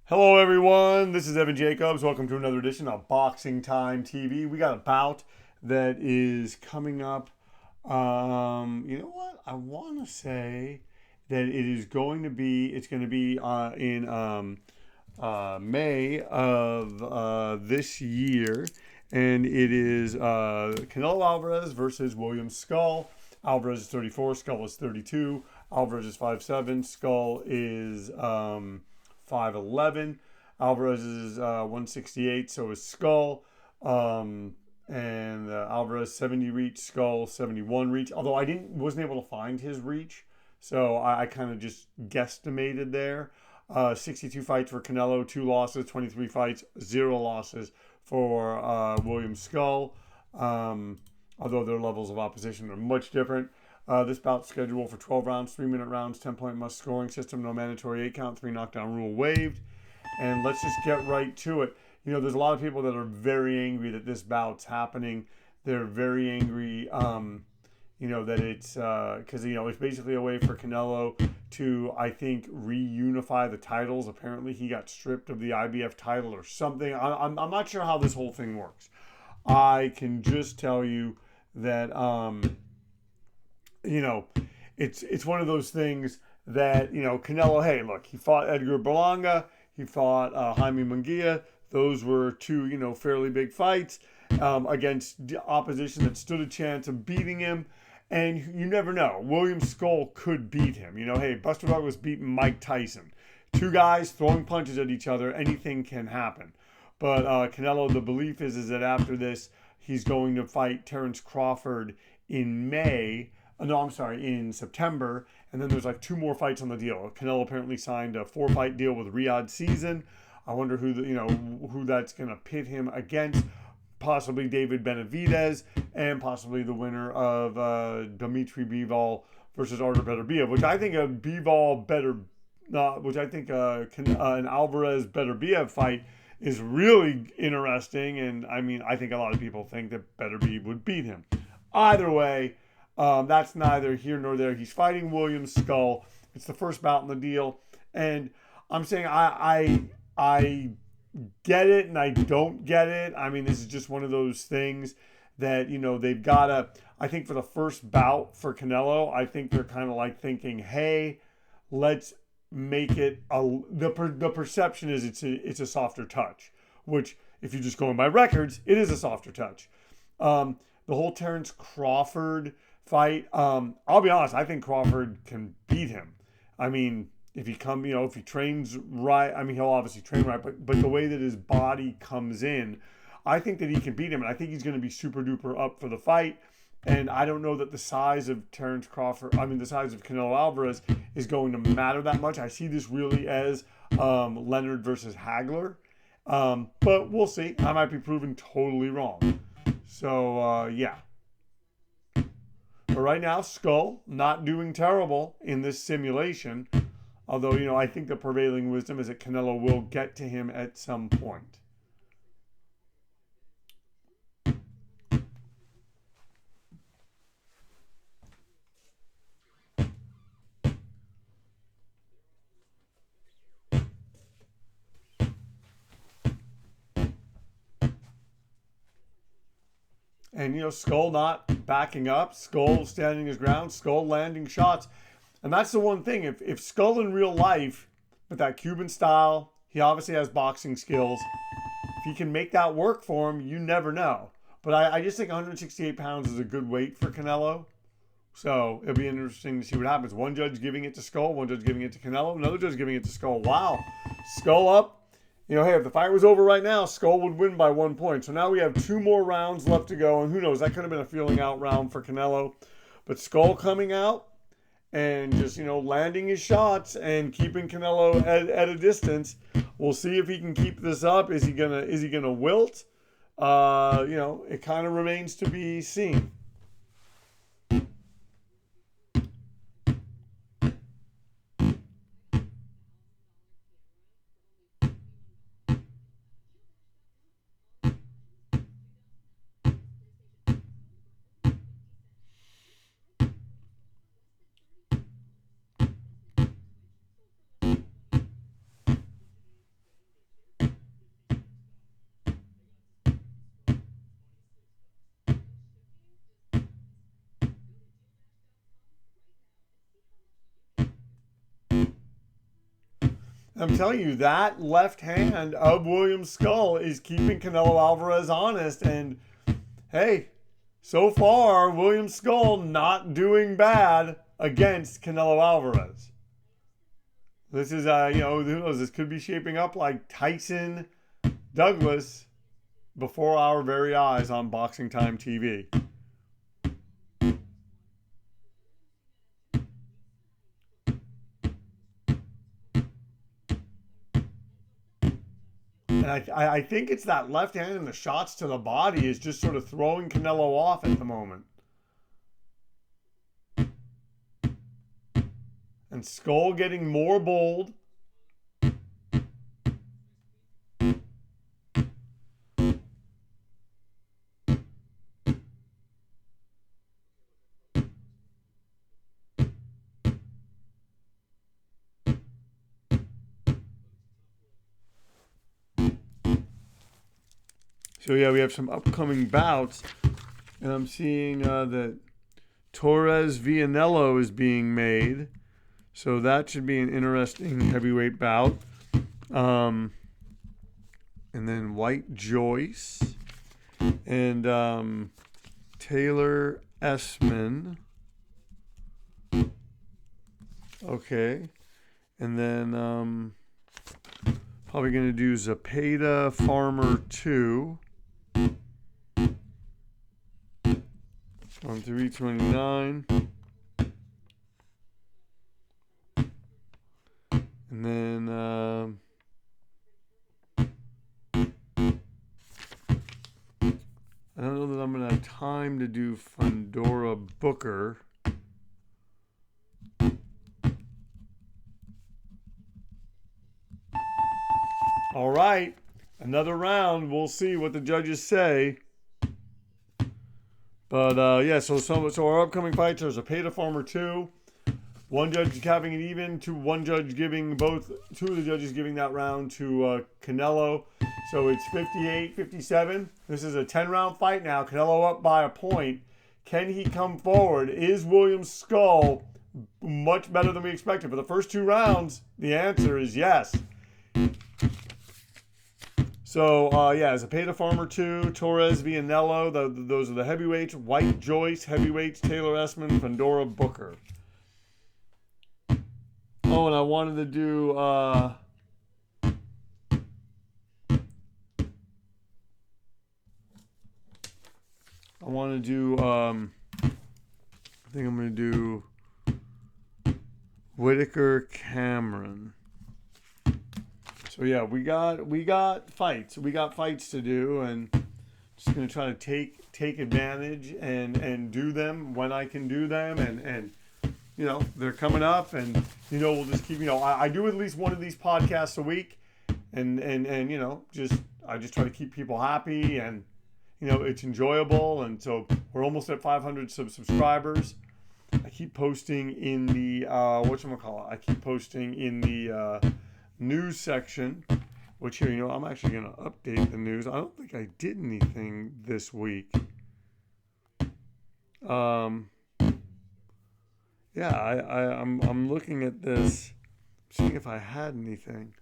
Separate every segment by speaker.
Speaker 1: Hello, everyone. This is Evan Jacobs. Welcome to another edition of Boxing Time TV. We got a bout that is coming up. You know what? I want to say that it is going to be. It's going to be in May of this year, and it is Canelo Alvarez versus William Scull. Alvarez is 34. Scull is 32. Alvarez is 5'7". Scull is 5'11". Alvarez is 168, so is Scull. And Alvarez 70 reach, Scull 71 reach. Although I wasn't able to find his reach, so I kind of just guesstimated there. 62 fights for Canelo, 2 losses, 23 fights, 0 losses for William Scull. Although their levels of opposition are much different. This bout scheduled for 12 rounds, 3-minute rounds, 10-point must scoring system, no mandatory 8 count, 3 knockdown rule waived. And let's just get right to it. You know, there's a lot of people that are very angry that this bout's happening. They're very angry, that it's because, it's basically a way for Canelo to, I think, reunify the titles. Apparently, he got stripped of the IBF title or something. I'm not sure how this whole thing works. I can just tell you that, it's one of those things that, Canelo, hey, look, he fought Edgar Berlanga, he fought Jaime Munguia. Those were two, fairly big fights against opposition that stood a chance of beating him. And you never know. William Scull could beat him. Hey, Buster Douglas beating Mike Tyson. Two guys throwing punches at each other. Anything can happen. But Canelo, the belief is that after this, he's going to fight Terence Crawford in May. No, I'm sorry, in September. And then there's like 2 more fights on the deal. Canelo apparently signed a 4-fight deal with Riyadh Season. I wonder who that's going to pit him against. Possibly David Benavidez and possibly the winner of Dimitri Bivol versus Artur Beterbiev, which I think an Alvarez Beterbiev fight is really interesting. And I think a lot of people think that Beterbiev would beat him. Either way, that's neither here nor there. He's fighting William Scull. It's the first bout in the deal, and I'm saying I get it and I don't get it. This is just one of those things that they've got to. I think for the first bout for Canelo, I think they're kind of like thinking, hey, let's make it the perception is it's a softer touch, which if you're just going by records, it is a softer touch. The whole Terence Crawford fight, I'll be honest, I think Crawford can beat him. If he trains right, he'll obviously train right, but the way that his body comes in, I think that he can beat him, and I think he's going to be super duper up for the fight. And I don't know that the size of the size of Canelo Alvarez is going to matter that much. I see this really as Leonard versus Hagler, but we'll see. I might be proven totally wrong. So yeah. But right now, Scull not doing terrible in this simulation. Although, I think the prevailing wisdom is that Canelo will get to him at some point. And, Scull not backing up, Scull standing his ground, Scull landing shots. And that's the one thing. If Scull in real life, with that Cuban style, he obviously has boxing skills. If he can make that work for him, you never know. But I just think 168 pounds is a good weight for Canelo. So it'll be interesting to see what happens. One judge giving it to Scull, one judge giving it to Canelo, another judge giving it to Scull. Wow. Scull up. Hey, if the fight was over right now, Scull would win by 1 point. So now we have 2 more rounds left to go. And who knows, that could have been a feeling out round for Canelo. But Scull coming out and just, landing his shots and keeping Canelo at a distance. We'll see if he can keep this up. Is he gonna wilt? It kind of remains to be seen. I'm telling you, that left hand of William Scull is keeping Canelo Alvarez honest. And hey, so far, William Scull not doing bad against Canelo Alvarez. This is, who knows? This could be shaping up like Tyson Douglas before our very eyes on Boxing Time TV. And I think it's that left hand and the shots to the body is just sort of throwing Canelo off at the moment. And Skull getting more bold. So yeah, we have some upcoming bouts, and I'm seeing that Torres Villanello is being made, so that should be an interesting heavyweight bout. And then White Joyce and Taylor Essman. Okay, and then probably gonna do Zapata Farmer 2. On 329. And then I don't know that I'm going to have time to do Fundora Booker. All right. Another round. We'll see what the judges say. But yeah, so our upcoming fights are Zapata Farmer 2. One judge having it even, one judge giving two of the judges giving that round to Canelo. So it's 58-57. This is a 10-round fight now. Canelo up by a point. Can he come forward? Is William Scull much better than we expected? For the first 2 rounds, the answer is yes. So, yeah, Zapata Farmer 2, Torres Villanello, those are the heavyweights. White Joyce, heavyweights, Taylor Essman, Fundora Booker. Oh, and I wanted to do, I think I'm going to do Whitaker Cameron. So yeah, we got fights. We got fights to do, and just gonna try to take advantage and do them when I can do them, and they're coming up, and we'll just keep I do at least one of these podcasts a week, and I just try to keep people happy, and it's enjoyable, and so we're almost at 500 subscribers. I keep posting in the I keep posting in the news section, which here, I'm actually going to update the news. I don't think I did anything this week. Yeah, I'm looking at this, seeing if I had anything.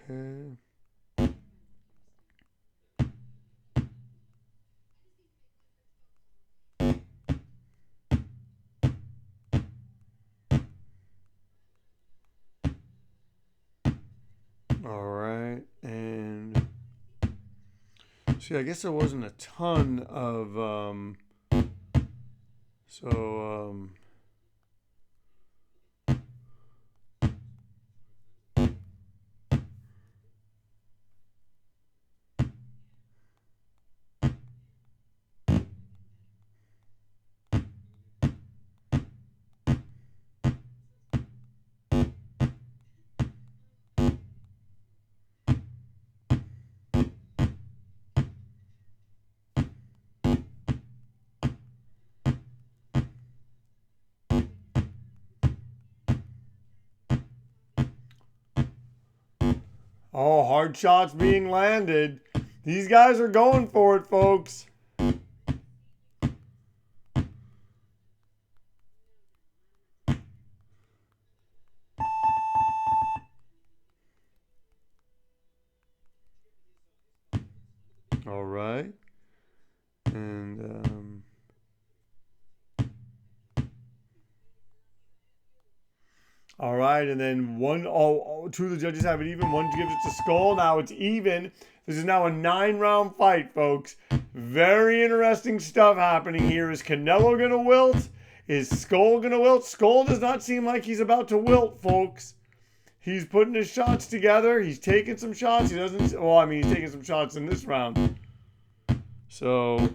Speaker 1: Okay. All right, and see, I guess there wasn't a ton of Oh, hard shots being landed. These guys are going for it, folks. All right. And all right, and then two of the judges have it even. One gives it to Skull. Now it's even. This is now a 9-round fight, folks. Very interesting stuff happening here. Is Canelo gonna wilt? Is Skull gonna wilt? Skull does not seem like he's about to wilt, folks. He's putting his shots together. He's taking some shots. He doesn't. Well, I mean, he's taking some shots in this round. So.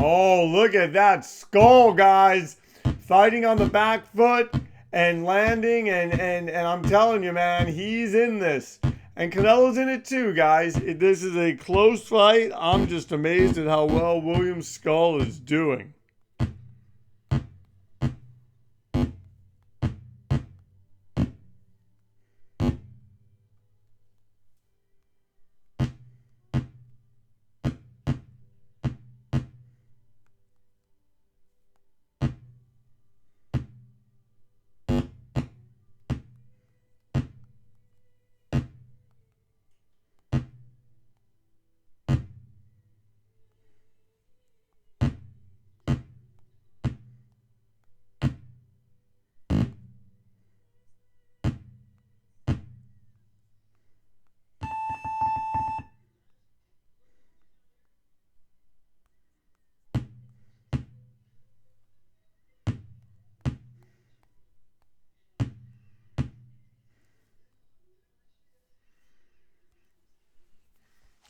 Speaker 1: Oh, look at that Skull, guys. Fighting on the back foot and landing. And I'm telling you, man, he's in this. And Canelo's in it too, guys. This is a close fight. I'm just amazed at how well William Scull is doing.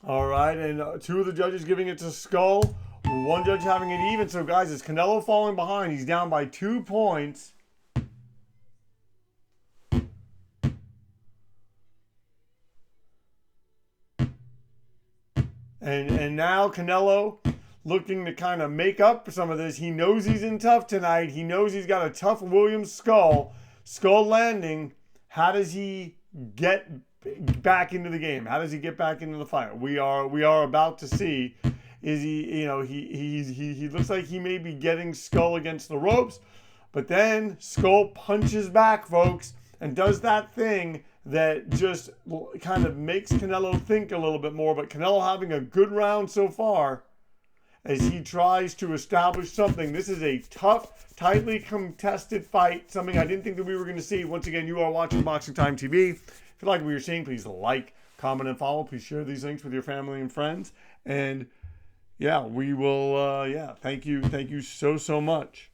Speaker 1: All right, and two of the judges giving it to Skull. One judge having it even. So, guys, is Canelo falling behind? He's down by 2 points. And now Canelo looking to kind of make up for some of this. He knows he's in tough tonight. He knows he's got a tough William Scull. Skull landing. How does he get back into the game? How does he get back into the fight? We are about to see. Is he, he looks like he may be getting Skull against the ropes, but then Skull punches back, folks, and does that thing that just kind of makes Canelo think a little bit more. But Canelo having a good round so far as he tries to establish something. This is a tough, tightly contested fight, something I didn't think that we were going to see. Once again, you are watching Boxing Time TV. If you like what you're seeing, please like, comment, and follow. Please share these links with your family and friends. And yeah, we will, thank you so much.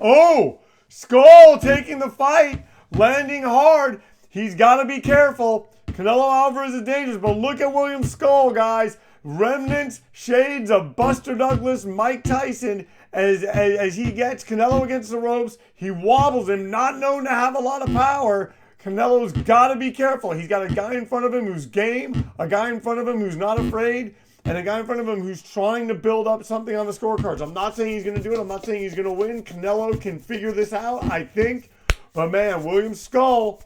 Speaker 1: Oh, Scull taking the fight, landing hard. He's got to be careful. Canelo Alvarez is dangerous, but look at William Scull, guys. Remnants, shades of Buster Douglas, Mike Tyson. As he gets Canelo against the ropes, he wobbles him, not known to have a lot of power. Canelo's got to be careful. He's got a guy in front of him who's game, a guy in front of him who's not afraid, and a guy in front of him who's trying to build up something on the scorecards. I'm not saying he's going to do it. I'm not saying he's going to win. Canelo can figure this out, I think. But man, William Scull,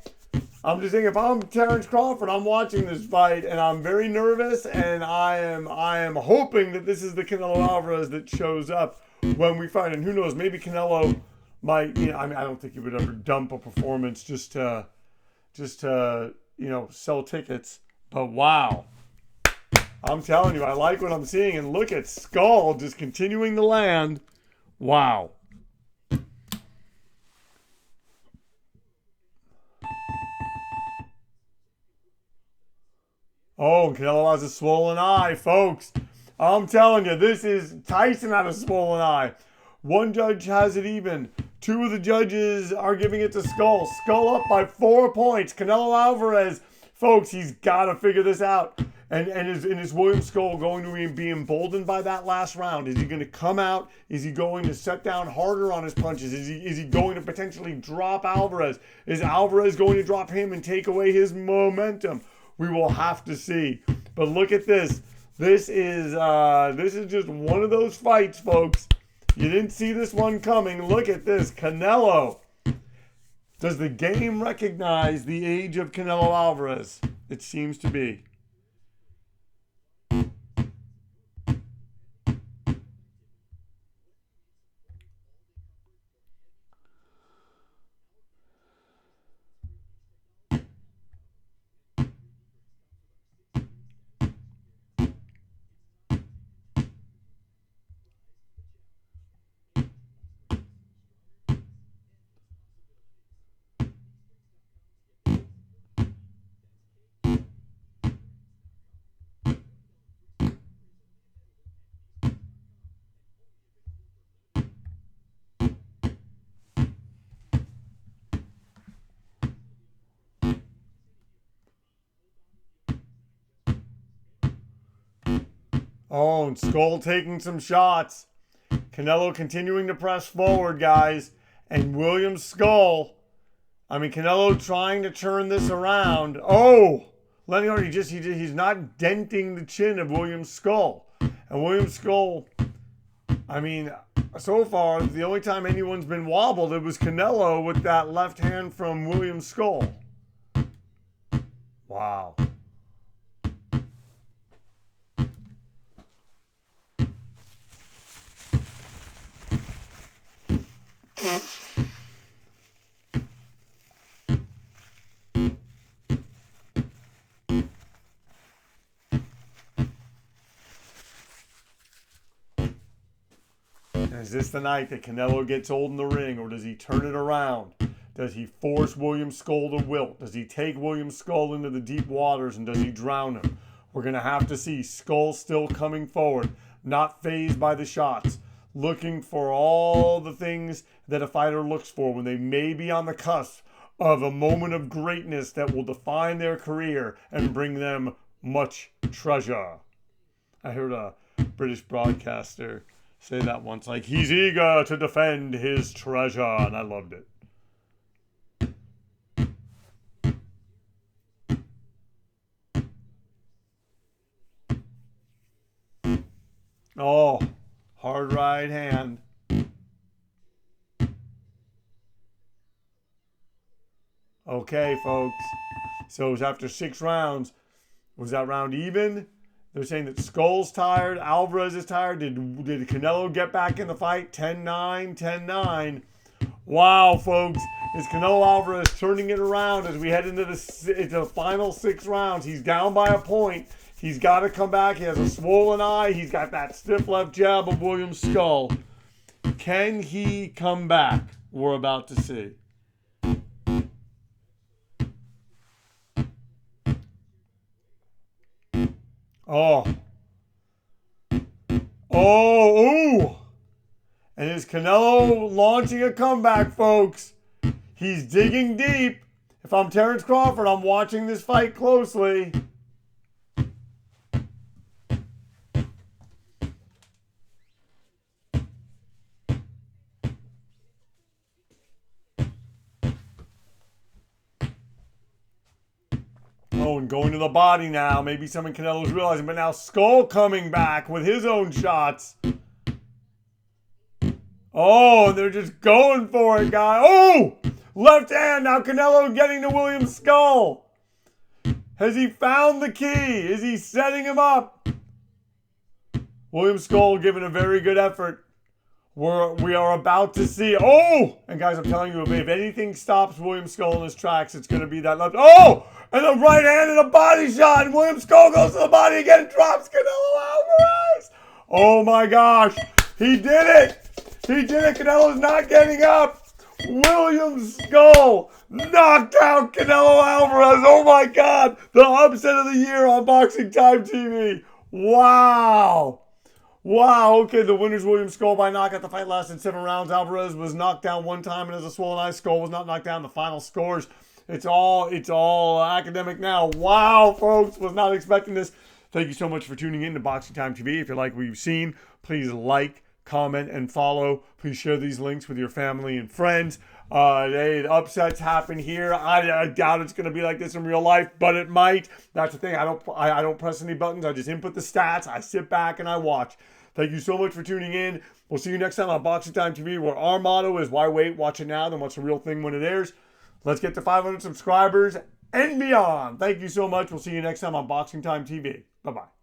Speaker 1: I'm just saying, if I'm Terrence Crawford, I'm watching this fight, and I'm very nervous, and I am hoping that this is the Canelo Alvarez that shows up when we fight. And who knows, maybe Canelo might, I mean, I don't think he would ever dump a performance just to sell tickets. But wow. I'm telling you, I like what I'm seeing. And look at Scull just continuing to land. Wow. Oh, Canelo has a swollen eye, folks. I'm telling you, this is Tyson had a swollen eye. One judge has it even. Two of the judges are giving it to Scull. Scull up by 4 points. Canelo Alvarez, folks, he's got to figure this out. And is William Scull going to be emboldened by that last round? Is he going to come out? Is he going to set down harder on his punches? Is he going to potentially drop Alvarez? Is Alvarez going to drop him and take away his momentum? We will have to see. But look at this. This is just one of those fights, folks. You didn't see this one coming. Look at this. Canelo. Does the game recognize the age of Canelo Alvarez? It seems to be. Oh, and Scull taking some shots. Canelo continuing to press forward, guys. And William Scull, Canelo trying to turn this around. Oh, Lenny, he's not denting the chin of William Scull. And William Scull, so far, the only time anyone's been wobbled, it was Canelo with that left hand from William Scull. Wow. Is this the night that Canelo gets old in the ring, or does he turn it around? Does he force William Scull to wilt? Does he take William Scull into the deep waters, and does he drown him? We're going to have to see. Scull still coming forward, not fazed by the shots, looking for all the things that a fighter looks for when they may be on the cusp of a moment of greatness that will define their career and bring them much treasure. I heard a British broadcaster say that once, like, he's eager to defend his treasure, and I loved it. Oh, hard right hand. Okay, folks. So it was after 6 rounds. Was that round even? They're saying that Skull's tired, Alvarez is tired. Did Canelo get back in the fight? 10-9, 10-9. Wow, folks. Is Canelo Alvarez turning it around as we head into the final 6 rounds? He's down by a point. He's got to come back. He has a swollen eye. He's got that stiff left jab of William Scull. Can he come back? We're about to see. Oh. Oh, ooh. And is Canelo launching a comeback, folks? He's digging deep. If I'm Terrence Crawford, I'm watching this fight closely. Oh, and going to the body now. Maybe someone Canelo's realizing, but now Scull coming back with his own shots. Oh, they're just going for it, guy. Oh, left hand. Now Canelo getting to William Scull. Has he found the key? Is he setting him up? William Scull giving a very good effort. We are about to see. Oh! And guys, I'm telling you, if anything stops William Scull in his tracks, it's going to be that left. Oh! And the right hand and a body shot. And William Scull goes to the body again and drops Canelo Alvarez. Oh my gosh. He did it. He did it. Canelo's not getting up. William Scull knocked out Canelo Alvarez. Oh my God. The upset of the year on Boxing Time TV. Wow. Wow, okay, the winner's William Scull by knockout. The fight lasted 7 rounds. Alvarez was knocked down one time and has a swollen eye. Scull was not knocked down. The final scores, it's all academic now. Wow, folks, was not expecting this. Thank you so much for tuning in to Boxing Time TV. If you like what you've seen, please like, comment, and follow. Please share these links with your family and friends. Upsets happen here. I doubt it's going to be like this in real life, but it might. That's the thing. I don't press any buttons. I just input the stats. I sit back and I watch. Thank you so much for tuning in. We'll see you next time on Boxing Time TV, where our motto is why wait, watch it now, then watch the real thing when it airs. Let's get to 500 subscribers and beyond. Thank you so much. We'll see you next time on Boxing Time TV. Bye-bye.